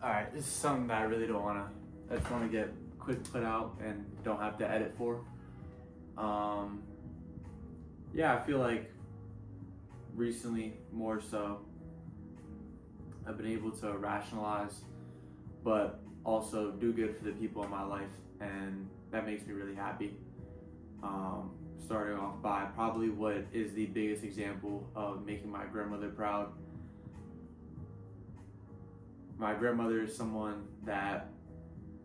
All right, this is something that I really don't want to. I just want to get quick put out and don't have to edit for. Um, yeah, I feel like recently more so, I've been able to rationalize, but also do good for the people in my life, and that makes me really happy. Starting off by probably what is the biggest example of making my grandmother proud. My grandmother is someone that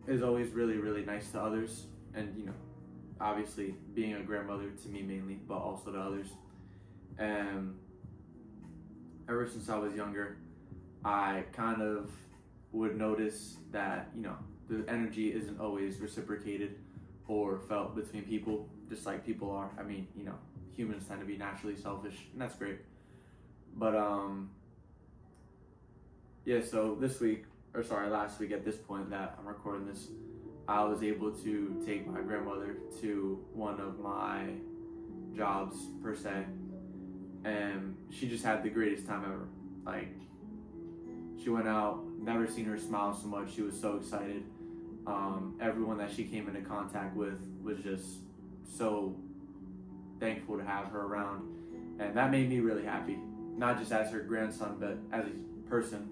is always really, really nice to others, and obviously being a grandmother to me mainly, but also to others. And ever since I was younger, I kind of would notice that the energy isn't always reciprocated or felt between people, just like people are. I mean, humans tend to be naturally selfish, and that's great. But yeah. So last week at this point that I'm recording this, I was able to take my grandmother to one of my jobs per se, and she just had the greatest time ever. Like, she went out, never seen her smile so much. She was so excited. Everyone that she came into contact with was just so thankful to have her around, and that made me really happy. Not just as her grandson, but as a person,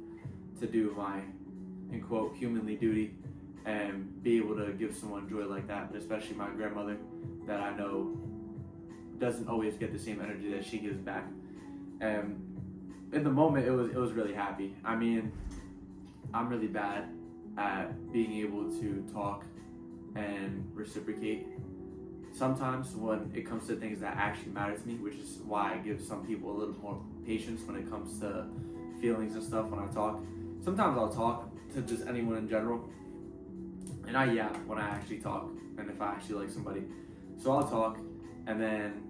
to do my, in quote, humanly duty and be able to give someone joy like that, but especially my grandmother, that I know doesn't always get the same energy that she gives back. And in the moment, it was really happy. I mean, I'm really bad at being able to talk and reciprocate sometimes when it comes to things that actually matter to me, which is why I give some people a little more patience when it comes to feelings and stuff when I talk. Sometimes I'll talk to just anyone in general, and I yap when I actually talk, and if I actually like somebody. So I'll talk, and then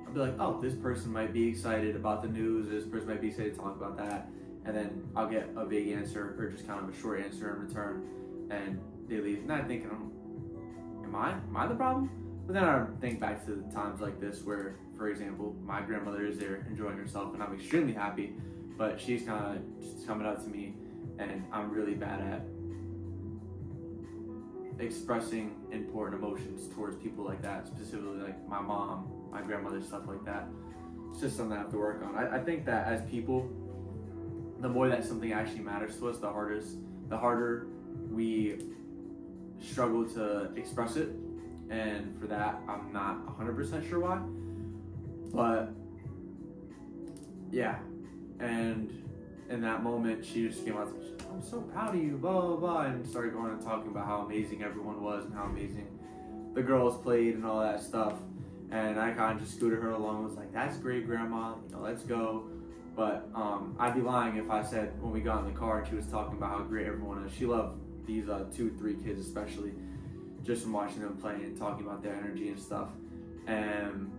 I'll be like, oh, this person might be excited about the news, this person might be excited to talk about that, and then I'll get a big answer or just kind of a short answer in return, and they leave. And I'm thinking, am I the problem? But then I think back to times like this where, for example, my grandmother is there enjoying herself, and I'm extremely happy, but she's kind of just coming up to me, and I'm really bad at expressing important emotions towards people like that, specifically like my mom, my grandmother, stuff like that. It's just something I have to work on. I think that as people, the more that something actually matters to us, the harder we struggle to express it. And for that, I'm not 100% sure why. But yeah, and in that moment, she just came out to me, I'm so proud of you, blah, blah, blah, and started going and talking about how amazing everyone was and how amazing the girls played and all that stuff. And I kind of just scooted her along and was like, that's great, Grandma, let's go. But I'd be lying if I said when we got in the car and she was talking about how great everyone is. She loved these 2-3 kids especially, just from watching them play and talking about their energy and stuff. And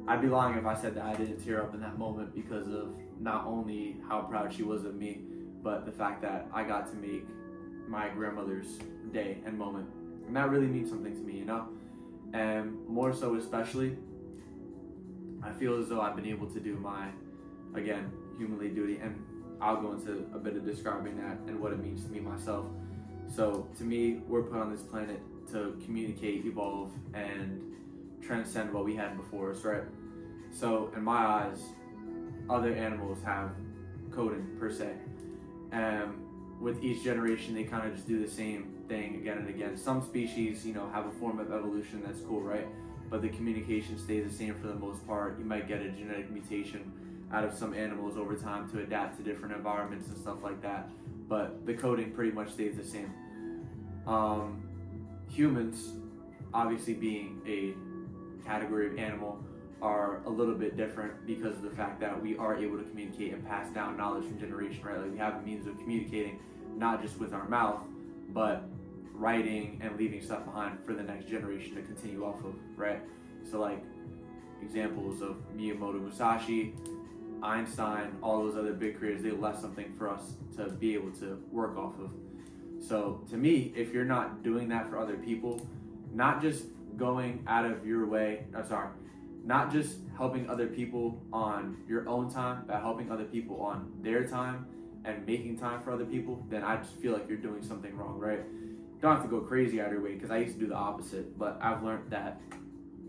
I'd be lying if I said that I didn't tear up in that moment because of not only how proud she was of me, but the fact that I got to make my grandmother's day and moment. And that really means something to me, And more so especially, I feel as though I've been able to do my, again, humanly duty, and I'll go into a bit of describing that and what it means to me myself. So to me, we're put on this planet to communicate, evolve, and transcend what we had before us, right? So in my eyes, other animals have coding per se. With each generation, they kind of just do the same thing again and again. Some species, have a form of evolution that's cool, right? But the communication stays the same for the most part. You might get a genetic mutation out of some animals over time to adapt to different environments and stuff like that. But the coding pretty much stays the same. Humans, obviously being a category of animal, are a little bit different because of the fact that we are able to communicate and pass down knowledge from generation, right? Like, we have a means of communicating not just with our mouth, but writing and leaving stuff behind for the next generation to continue off of, right? So like examples of Miyamoto Musashi, Einstein, all those other big creators, they left something for us to be able to work off of. So to me, if you're not doing that for other people, not just going out of your way, not just helping other people on your own time, but helping other people on their time and making time for other people, then I just feel like you're doing something wrong, right? You don't have to go crazy out of your way, because I used to do the opposite, but I've learned that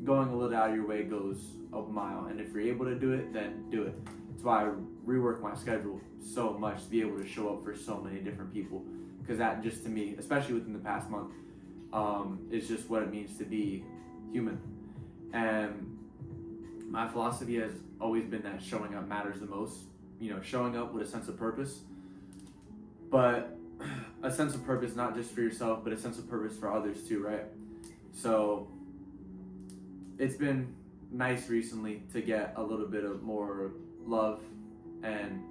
going a little out of your way goes a mile, and if you're able to do it, then do it. That's why I rework my schedule so much to be able to show up for so many different people, because that just, to me, especially within the past month, is just what it means to be human. And my philosophy has always been that showing up matters the most. Showing up with a sense of purpose, but a sense of purpose not just for yourself, but a sense of purpose for others too, right? So it's been nice recently to get a little bit of more love and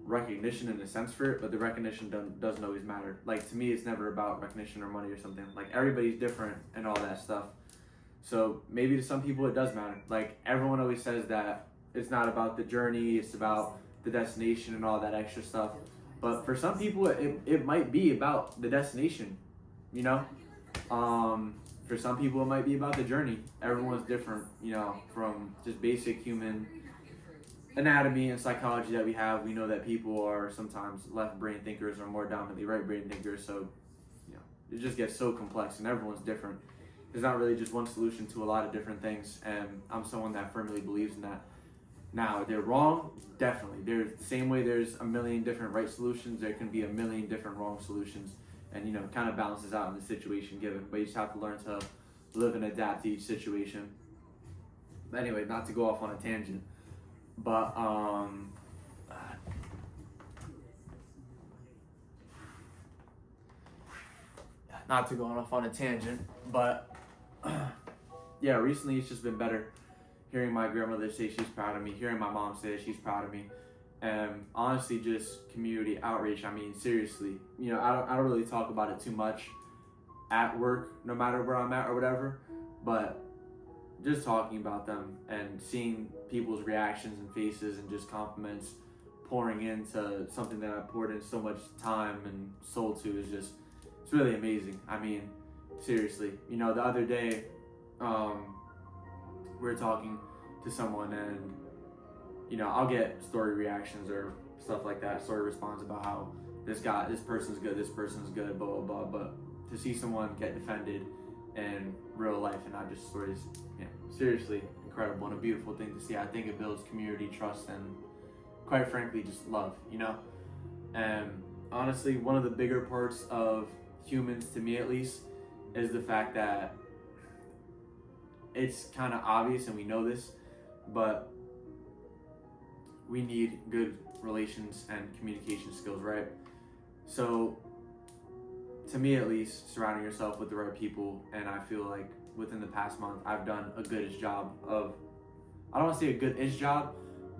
recognition in a sense for it, but the recognition doesn't always matter. Like, to me, it's never about recognition or money or something. Like, everybody's different and all that stuff. So maybe to some people it does matter. Like, everyone always says that it's not about the journey, it's about the destination and all that extra stuff. But for some people, it might be about the destination, For some people, it might be about the journey. Everyone's different, from just basic human anatomy and psychology that we have. We know that people are sometimes left brain thinkers or more dominantly right brain thinkers. So, it just gets so complex, and everyone's different. There's not really just one solution to a lot of different things, and I'm someone that firmly believes in that. Now, they're wrong, definitely. There's the same way there's a million different right solutions, there can be a million different wrong solutions, and it kind of balances out in the situation given. But you just have to learn to live and adapt to each situation. But anyway, not to go off on a tangent, but not to go off on a tangent, but yeah, recently it's just been better. Hearing my grandmother say she's proud of me, hearing my mom say that she's proud of me, and honestly, just community outreach. I mean, seriously, I don't really talk about it too much at work, no matter where I'm at or whatever, but just talking about them and seeing people's reactions and faces and just compliments pouring into something that I poured in so much time and soul to is just, it's really amazing. I mean, seriously, the other day, we were talking to someone, and I'll get story reactions or stuff like that, story response about how this person's good, blah blah blah. But to see someone get defended in real life and not just stories, seriously incredible and a beautiful thing to see. I think it builds community, trust, and quite frankly, just love. And honestly, one of the bigger parts of humans, to me at least, is the fact that it's kind of obvious and we know this, but we need good relations and communication skills, right? So to me at least, surrounding yourself with the right people, and I feel like within the past month I've done a goodish job of, I don't want to say a goodish job,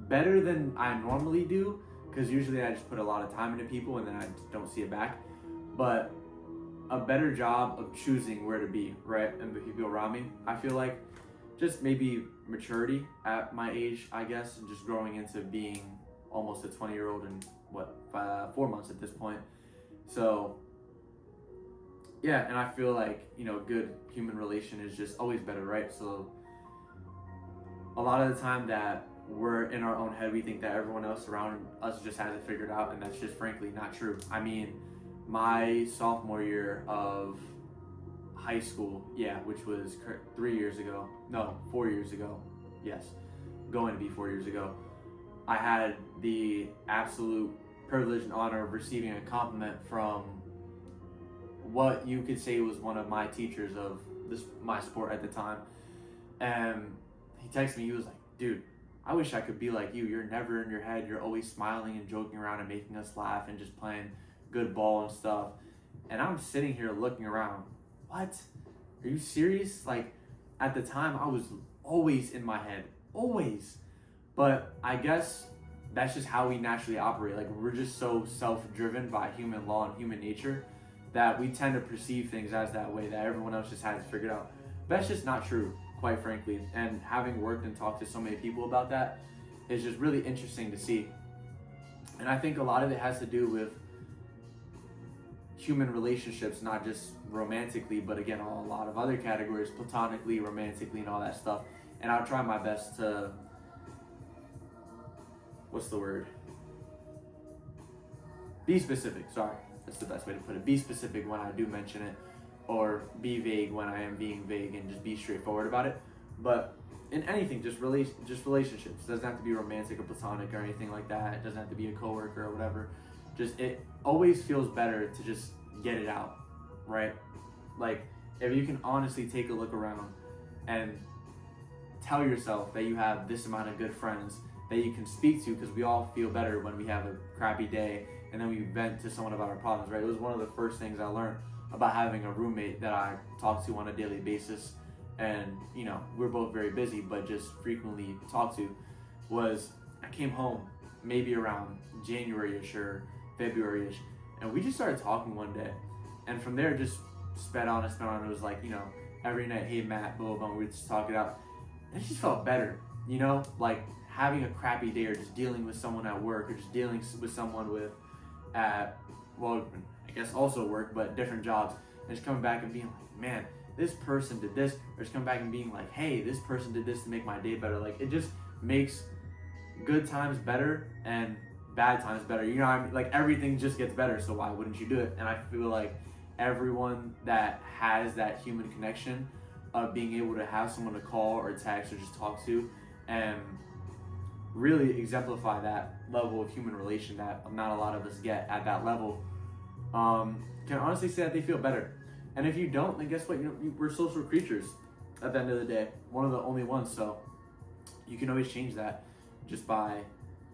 better than I normally do, because usually I just put a lot of time into people and then I don't see it back, but a better job of choosing where to be, right? And the people around me. I feel like just maybe maturity at my age, I guess, and just growing into being almost a 20-year-old in 4 months at this point. So yeah, and I feel like, good human relation is just always better, right? So a lot of the time that we're in our own head, we think that everyone else around us just has it figured out, and that's just frankly not true. I mean, my sophomore year of high school, which was 4 years ago, yes, going to be 4 years ago, I had the absolute privilege and honor of receiving a compliment from what you could say was one of my teachers of my sport at the time. And he texted me, he was like, dude, I wish I could be like you. You're never in your head. You're always smiling and joking around and making us laugh and just playing good ball and stuff. And I'm sitting here looking around. What? Are you serious? Like, at the time, I was always in my head. Always. But I guess that's just how we naturally operate. Like, we're just so self-driven by human law and human nature that we tend to perceive things as that way, that everyone else just has it figured out. But that's just not true, quite frankly. And having worked and talked to so many people about that is just really interesting to see. And I think a lot of it has to do with human relationships, not just romantically, but again, a lot of other categories, platonically, romantically, and all that stuff. And I'll try my best to, be specific. Sorry, that's the best way to put it. Be specific when I do mention it, or be vague when I am being vague, and just be straightforward about it. But in anything, just relationships. It doesn't have to be romantic or platonic or anything like that. It doesn't have to be a coworker or whatever. Just, it always feels better to just get it out, right? Like, if you can honestly take a look around and tell yourself that you have this amount of good friends that you can speak to, because we all feel better when we have a crappy day and then we vent to someone about our problems, right? It was one of the first things I learned about having a roommate that I talk to on a daily basis, and you know, we're both very busy but just frequently talk to, was I came home maybe around January-ish or February-ish, and we just started talking one day, and from there just sped on and sped on. It was like, you know, every night, hey Matt, blah, blah, blah, we just talk it out, and it just felt better, you know, like having a crappy day or just dealing with someone at work or just dealing with someone at, well, I guess also work, but different jobs, and just coming back and being like, man, this person did this, or just coming back and being like, hey, this person did this to make my day better. Like, it just makes good times better and bad times better. You know what I mean? Like, everything just gets better, so why wouldn't you do it? And I feel like everyone that has that human connection of being able to have someone to call or text or just talk to and really exemplify that level of human relation that not a lot of us get at that level, can honestly say that they feel better. And if you don't, then guess what? You know, we're social creatures at the end of the day. One of the only ones. So you can always change that just by,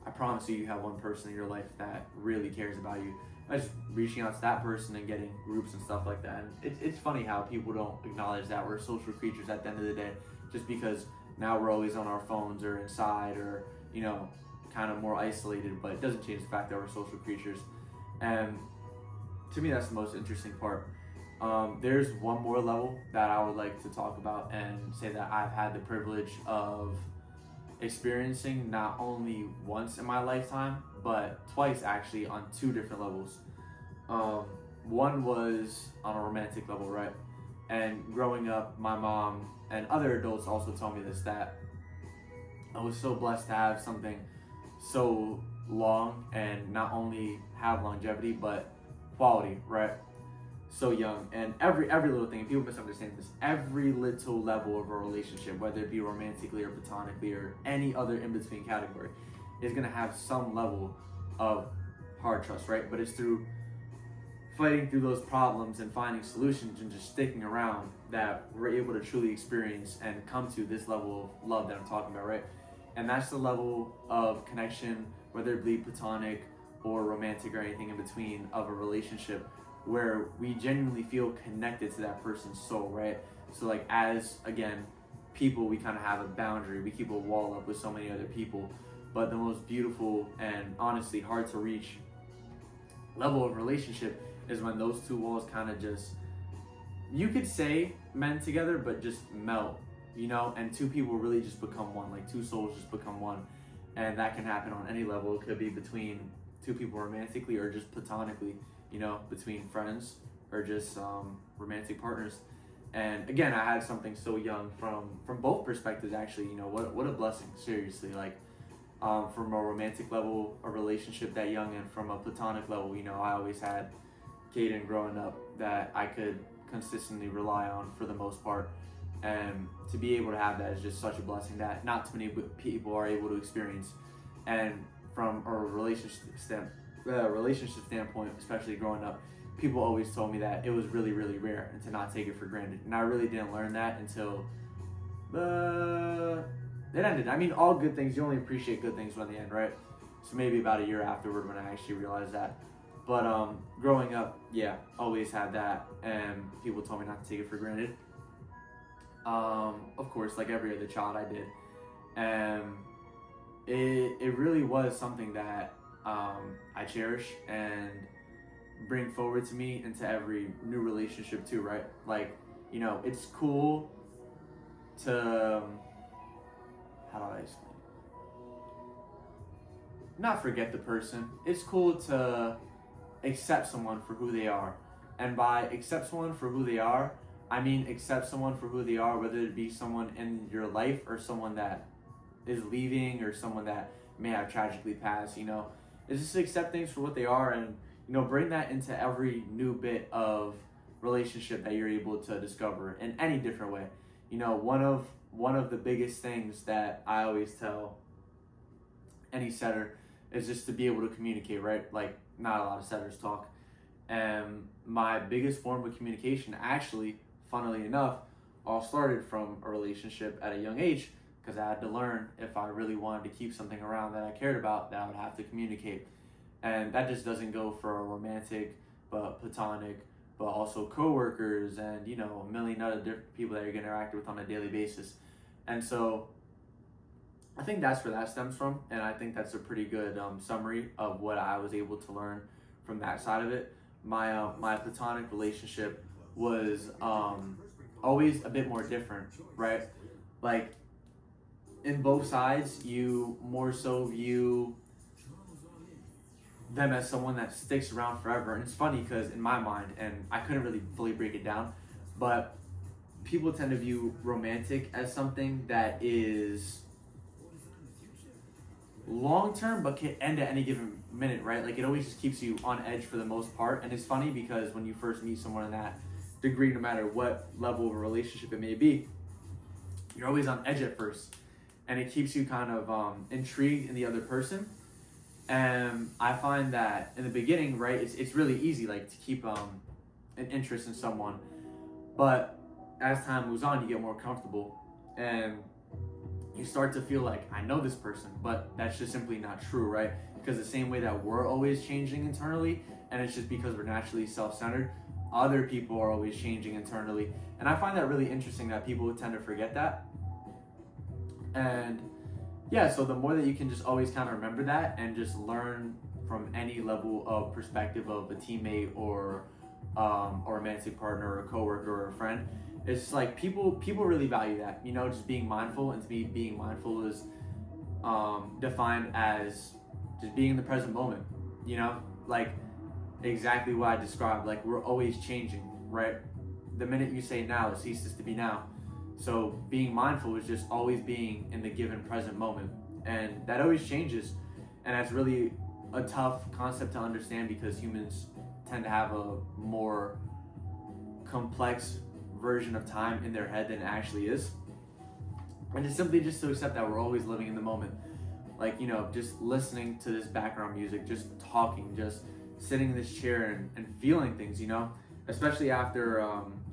I promise you, you have one person in your life that really cares about you. By just reaching out to that person and getting groups and stuff like that. And it's funny how people don't acknowledge that we're social creatures at the end of the day, just because now we're always on our phones or inside or, you know, kind of more isolated, but it doesn't change the fact that we're social creatures. And to me, that's the most interesting part. There's one more level that I would like to talk about and say that I've had the privilege of experiencing not only once in my lifetime, but twice actually on two different levels. One was on a romantic level, right? And growing up, my mom and other adults also told me this, that I was so blessed to have something so long and not only have longevity, but quality, right? So young, and every little thing, and people misunderstand this, every little level of a relationship, whether it be romantically or platonically or any other in-between category, is going to have some level of hard trust, right? But it's through fighting through those problems and finding solutions and just sticking around that we're able to truly experience and come to this level of love that I'm talking about, right? And that's the level of connection, whether it be platonic or romantic or anything in between, of a relationship where we genuinely feel connected to that person's soul, right? So like, as again, people, we kind of have a boundary, we keep a wall up with so many other people, but the most beautiful and honestly hard to reach level of relationship is when those two walls kind of just, you could say mend together, but just melt, you know, and two people really just become one, like two souls just become one. And that can happen on any level. It could be between two people romantically or just platonically, you know, between friends or just romantic partners. And again, I had something so young from both perspectives, actually. You know, what a blessing, seriously. Like, from a romantic level, a relationship that young, and from a platonic level, you know, I always had Kaden growing up that I could consistently rely on for the most part. And to be able to have that is just such a blessing that not too many people are able to experience. And from a relationship standpoint, especially growing up, people always told me that it was really, really rare and to not take it for granted. And I really didn't learn that until it ended. I mean, all good things, you only appreciate good things when they end, right? So maybe about a year afterward when I actually realized that. But growing up, yeah, always had that, and people told me not to take it for granted. Of course, like every other child, I did. And it really was something that I cherish and bring forward to me into every new relationship too, right? Like, you know, it's cool to, how do I explain? Not forget the person. It's cool to accept someone for who they are. And by accept someone for who they are, I mean accept someone for who they are, whether it be someone in your life or someone that is leaving or someone that may have tragically passed, you know. It's just accept things for what they are, and bring that into every new bit of relationship that you're able to discover in any different way. One of the biggest things that I always tell any setter is just to be able to communicate, right? Like, not a lot of setters talk. And my biggest form of communication, actually, funnily enough, all started from a relationship at a young age, because I had to learn, if I really wanted to keep something around that I cared about, that I would have to communicate. And that just doesn't go for a romantic, but platonic, but also coworkers and, a million other different people that you're going to interact with on a daily basis. And so I think that's where that stems from. And I think that's a pretty good summary of what I was able to learn from that side of it. My platonic relationship was always a bit more different, right? Like, in both sides, you more so view them as someone that sticks around forever. And it's funny because in my mind, and I couldn't really fully break it down, but people tend to view romantic as something that is long-term but can end at any given minute, right? Like, it always just keeps you on edge for the most part. And it's funny because when you first meet someone in that degree, no matter what level of a relationship it may be, you're always on edge at first. And it keeps you kind of intrigued in the other person. And I find that in the beginning, right, it's really easy, like, to keep an interest in someone. But as time moves on, you get more comfortable. And you start to feel like, I know this person, but that's just simply not true, right? Because the same way that we're always changing internally, and it's just because we're naturally self-centered, other people are always changing internally. And I find that really interesting that people tend to forget that. And yeah, so the more that you can just always kind of remember that and just learn from any level of perspective of a teammate or a romantic partner or a coworker or a friend, it's just like people really value that, just being mindful. And to me, being mindful is defined as just being in the present moment, like exactly what I described. Like, we're always changing, right? The minute you say now, it ceases to be now. So being mindful is just always being in the given present moment. And that always changes. And that's really a tough concept to understand because humans tend to have a more complex version of time in their head than it actually is. And it's simply just to accept that we're always living in the moment. Like, just listening to this background music, just talking, just sitting in this chair and feeling things, especially after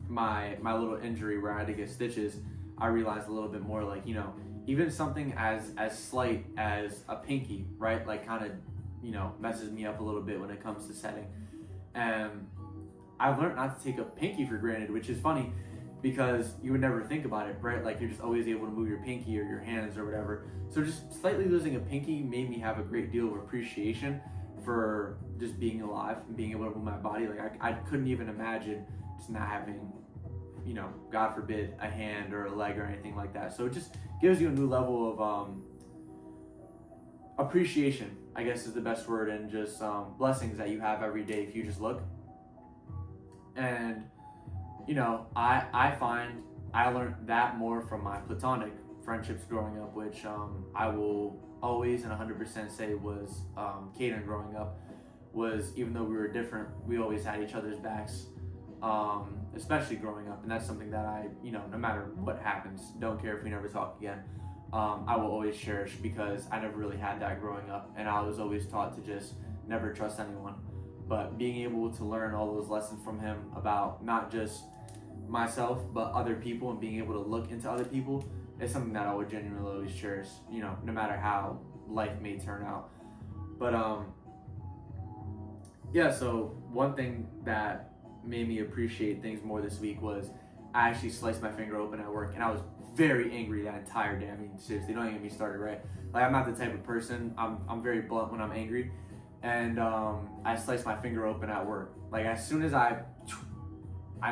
my little injury where I had to get stitches. I realized a little bit more, like, even something as slight as a pinky, right, like, kind of messes me up a little bit when it comes to setting. And I've learned not to take a pinky for granted, which is funny because you would never think about it, right? Like, you're just always able to move your pinky or your hands or whatever. So just slightly losing a pinky made me have a great deal of appreciation for just being alive and being able to move my body. Like, I couldn't even imagine just not having, God forbid, a hand or a leg or anything like that. So it just gives you a new level of appreciation, I guess is the best word, and just blessings that you have every day if you just look. And I find I learned that more from my platonic friendships growing up, which I will always and 100% say was Caden growing up. Was, even though we were different, we always had each other's backs, especially growing up. And that's something that I, no matter what happens, don't care if we never talk again, I will always cherish, because I never really had that growing up. And I was always taught to just never trust anyone. But being able to learn all those lessons from him about not just myself, but other people, and being able to look into other people, is something that I would genuinely always cherish, no matter how life may turn out. But yeah, so one thing that made me appreciate things more this week was I actually sliced my finger open at work, and I was very angry that entire day. I mean, seriously, don't even get me started, right? Like, I'm not the type of person, I'm very blunt when I'm angry, and I sliced my finger open at work. Like, as soon as I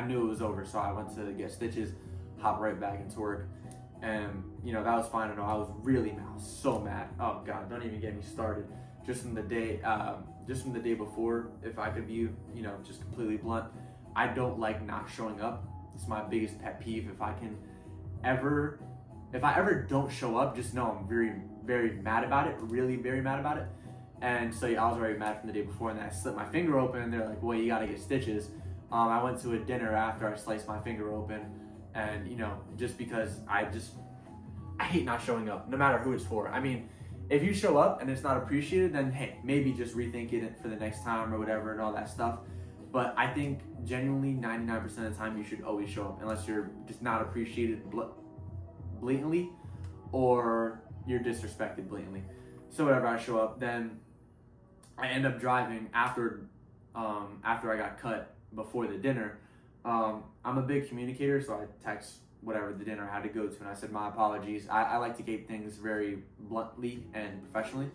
knew it was over, so I went to get stitches, hopped right back into work, and that was fine. I was so mad. Oh God, don't even get me started. Just from the day before, if I could be, just completely blunt, I don't like not showing up. It's my biggest pet peeve. If I ever don't show up, just know I'm very, very mad about it, really very mad about it. And so I was already mad from the day before, and then I slit my finger open, and they're like, well, you gotta get stitches. I went to a dinner after I sliced my finger open, and just because I hate not showing up, no matter who it's for. I mean, if you show up and it's not appreciated, then hey, maybe just rethink it for the next time or whatever and all that stuff. But I think genuinely 99% of the time you should always show up, unless you're just not appreciated blatantly or you're disrespected blatantly. So whatever, I show up, then I end up driving after I got cut before the dinner. I'm a big communicator, so I text whatever the dinner I had to go to, and I said my apologies. I like to keep things very bluntly and professionally.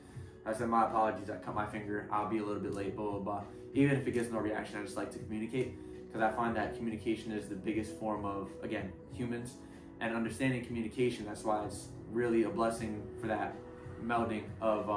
I said my apologies, I cut my finger, I'll be a little bit late, blah blah blah. Even if it gets no reaction, I just like to communicate, because I find that communication is the biggest form of, again, humans, and understanding communication. That's why it's really a blessing for that melding of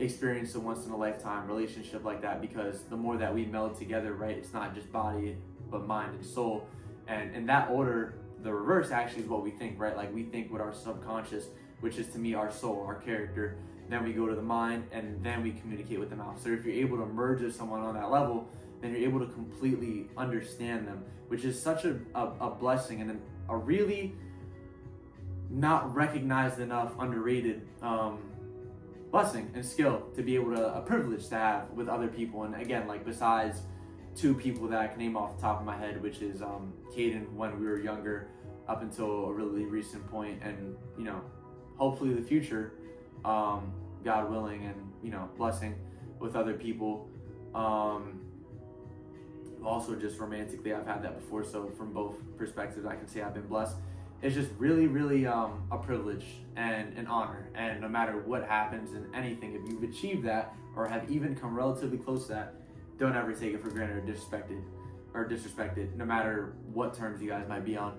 experience, a once in a lifetime relationship like that, because the more that we meld together, right, it's not just body but mind and soul. And in that order, the reverse actually is what we think, right? Like we think with our subconscious, which is to me our soul, our character. Then we go to the mind, and then we communicate with the mouth. So if you're able to merge with someone on that level, then you're able to completely understand them, which is such a blessing and a really not recognized enough, underrated blessing and skill to be able to, a privilege to have with other people. And again, like besides two people that I can name off the top of my head, which is Caden when we were younger, up until a really recent point, and hopefully the future, God willing, and blessing with other people. Also just romantically, I've had that before, so from both perspectives I can say I've been blessed. It's just really, really a privilege and an honor, and no matter what happens in anything, if you've achieved that or have even come relatively close to that, don't ever take it for granted or disrespected, no matter what terms you guys might be on.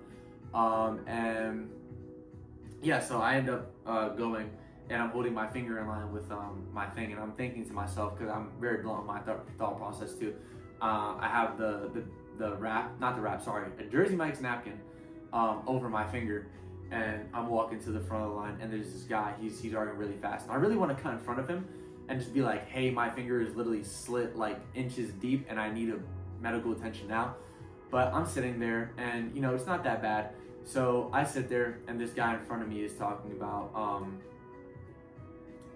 And yeah, so I end up going, and I'm holding my finger in line with my thing, and I'm thinking to myself, because I'm very blunt in my thought process too. I have a Jersey Mike's napkin over my finger, and I'm walking to the front of the line, and there's this guy, he's arguing really fast, and I really want to cut in front of him and just be like, hey, my finger is literally slit like inches deep, and I need a medical attention now. But I'm sitting there, and it's not that bad. So I sit there, and this guy in front of me is talking about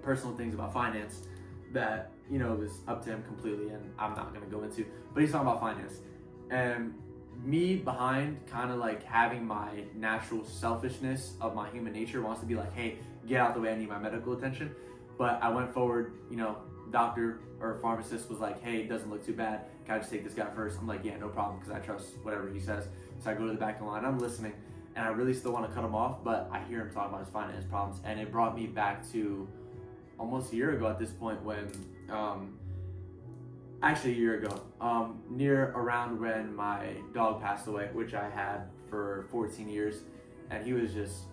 personal things about finance that was up to him completely, and I'm not gonna go into. But he's talking about finance, and me behind, kind of like having my natural selfishness of my human nature wants to be like, hey, get out the way, I need my medical attention. But I went forward, doctor or pharmacist was like, hey, it doesn't look too bad, can I just take this guy first? I'm like, yeah, no problem, because I trust whatever he says. So I go to the back of the line, I'm listening, and I really still want to cut him off, but I hear him talking about his finance problems, and it brought me back to almost a year ago at this point, when actually a year ago, near around when my dog passed away, which I had for 14 years, and he was just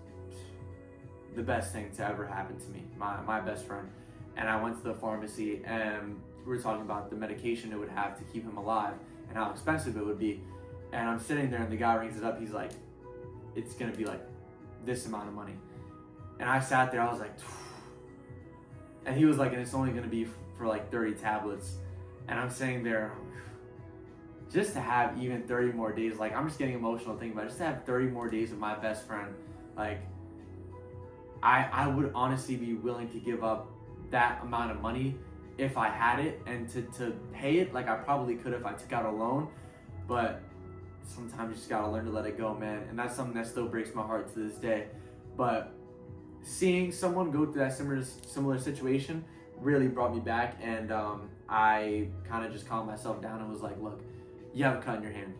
the best thing to ever happen to me, my best friend. And I went to the pharmacy, and we were talking about the medication it would have to keep him alive and how expensive it would be. And I'm sitting there, and the guy rings it up, he's like, it's gonna be like this amount of money. And I sat there, I was like, and he was like, and it's only gonna be for like 30 tablets. And I'm sitting there, just to have even 30 more days, like I'm just getting emotional thinking about it, just to have 30 more days with my best friend, like I would honestly be willing to give up that amount of money if I had it, and to pay it, like I probably could if I took out a loan. But sometimes you just gotta learn to let it go, man. And that's something that still breaks my heart to this day. But seeing someone go through that similar situation really brought me back, and I kind of just calmed myself down and was like, look, you have a cut in your hand,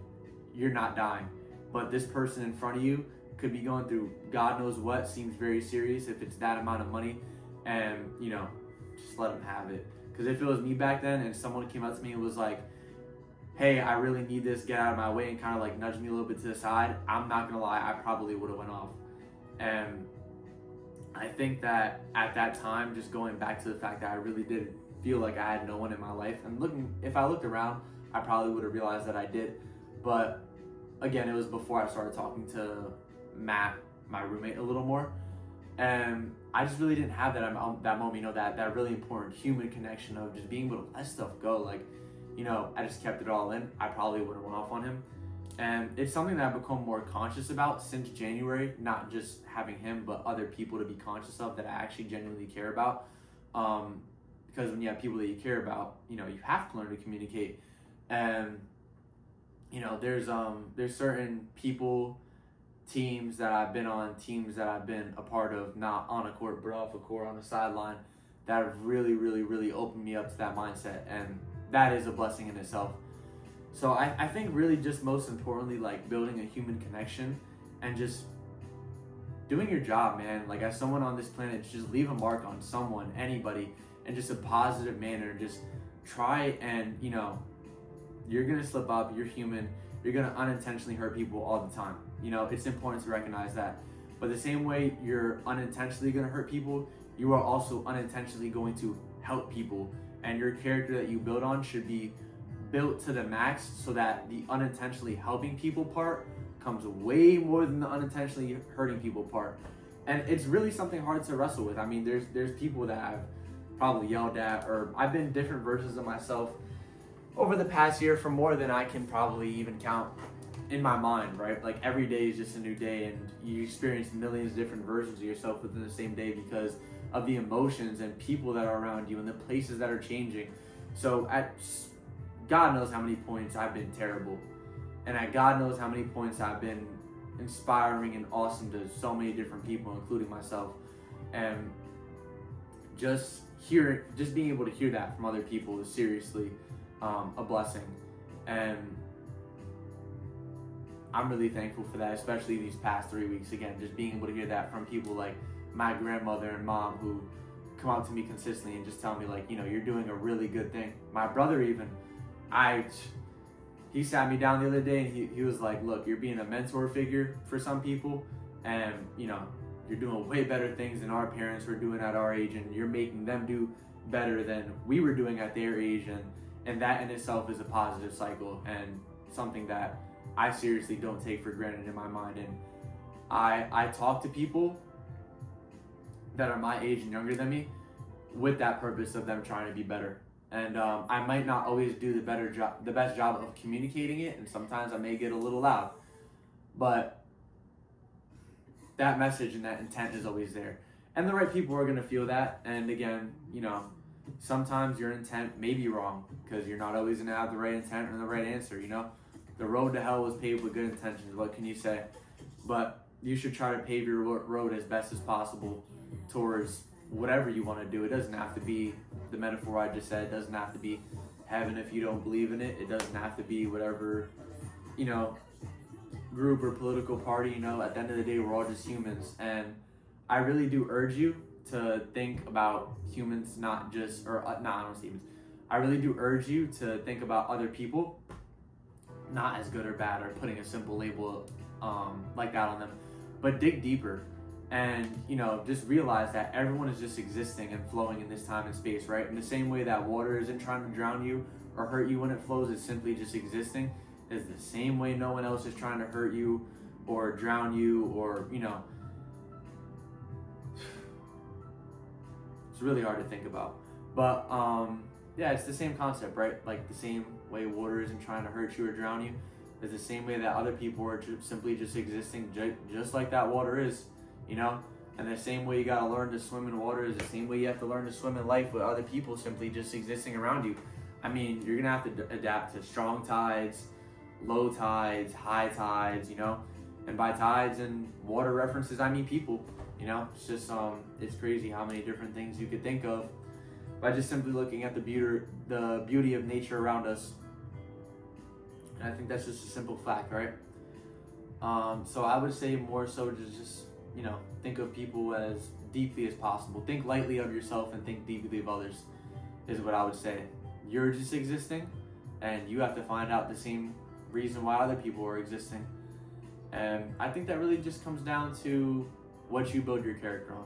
you're not dying, but this person in front of you could be going through God knows what, seems very serious if it's that amount of money, and just let them have it. Because if it was me back then and someone came up to me and was like, hey, I really need this, get out of my way, and kind of like nudged me a little bit to the side, I'm not gonna lie, I probably would have went off. And I think that at that time, just going back to the fact that I really did feel like I had no one in my life, and if I looked around, I probably would have realized that I did. But again, it was before I started talking to Matt, my roommate, a little more. And I just really didn't have that moment, you know, that really important human connection of just being able to let stuff go. Like, you know, I just kept it all in. I probably would have went off on him. And it's something that I've become more conscious about since January, not just having him, but other people to be conscious of that I actually genuinely care about. Because when you have people that you care about, you know, you have to learn to communicate. And, you know, there's certain people, teams that I've been on, teams that I've been a part of, not on a court, but off a court, on the sideline, that have really, really, really opened me up to that mindset. And that is a blessing in itself. So I think really just most importantly, like building a human connection and just doing your job, man. Like as someone on this planet, just leave a mark on someone, anybody, in just a positive manner. Just try and, you know, you're going to slip up, you're human, you're going to unintentionally hurt people all the time. You know, it's important to recognize that. But the same way you're unintentionally going to hurt people, you are also unintentionally going to help people. And your character that you build on should be built to the max so that the unintentionally helping people part comes way more than the unintentionally hurting people part. And it's really something hard to wrestle with. I mean, there's people that I've probably yelled at, or I've been different versions of myself over the past year for more than I can probably even count in my mind, right? Like every day is just a new day, and you experience millions of different versions of yourself within the same day because of the emotions and people that are around you and the places that are changing. So at God knows how many points I've been terrible, and at God knows how many points I've been inspiring and awesome to so many different people, including myself. And just being able to hear that from other people is seriously a blessing. And I'm really thankful for that, especially these past 3 weeks. Again, just being able to hear that from people like my grandmother and mom, who come out to me consistently and just tell me, like, you know, you're doing a really good thing. My brother even, he sat me down the other day and he was like, look, you're being a mentor figure for some people, and, you know, you're doing way better things than our parents were doing at our age, and you're making them do better than we were doing at their age. And that in itself is a positive cycle, and something that I seriously don't take for granted in my mind. And I talk to people that are my age and younger than me with that purpose of them trying to be better. And I might not always do the best job of communicating it, and sometimes I may get a little loud, but that message and that intent is always there. And the right people are going to feel that. And again, you know, sometimes your intent may be wrong, because you're not always going to have the right intent or the right answer. You know, the road to hell was paved with good intentions. What can you say? But you should try to pave your road as best as possible towards whatever you want to do. It doesn't have to be the metaphor I just said. It doesn't have to be heaven if you don't believe in it. It doesn't have to be whatever, you know, group or political party. You know, at the end of the day, we're all just humans. And I really do urge you to think about humans, not just, or not, I don't say humans. I really do urge you to think about other people, not as good or bad, or putting a simple label like that on them, but dig deeper. And, you know, just realize that everyone is just existing and flowing in this time and space, right? In the same way that water isn't trying to drown you or hurt you when it flows, it's simply just existing, is the same way no one else is trying to hurt you or drown you, or, you know, it's really hard to think about. But, yeah, it's the same concept, right? Like the same way water isn't trying to hurt you or drown you, is the same way that other people are simply just existing just like that water is. You know, and the same way you gotta learn to swim in water is the same way you have to learn to swim in life with other people simply just existing around you. I mean, you're gonna have to adapt to strong tides, low tides, high tides, you know, and by tides and water references, I mean people. You know, it's just it's crazy how many different things you could think of by just simply looking at the beauty of nature around us. And I think that's just a simple fact, right? So I would say more so just, you know, think of people as deeply as possible. Think lightly of yourself and think deeply of others, is what I would say. You're just existing, and you have to find out the same reason why other people are existing. And I think that really just comes down to what you build your character on.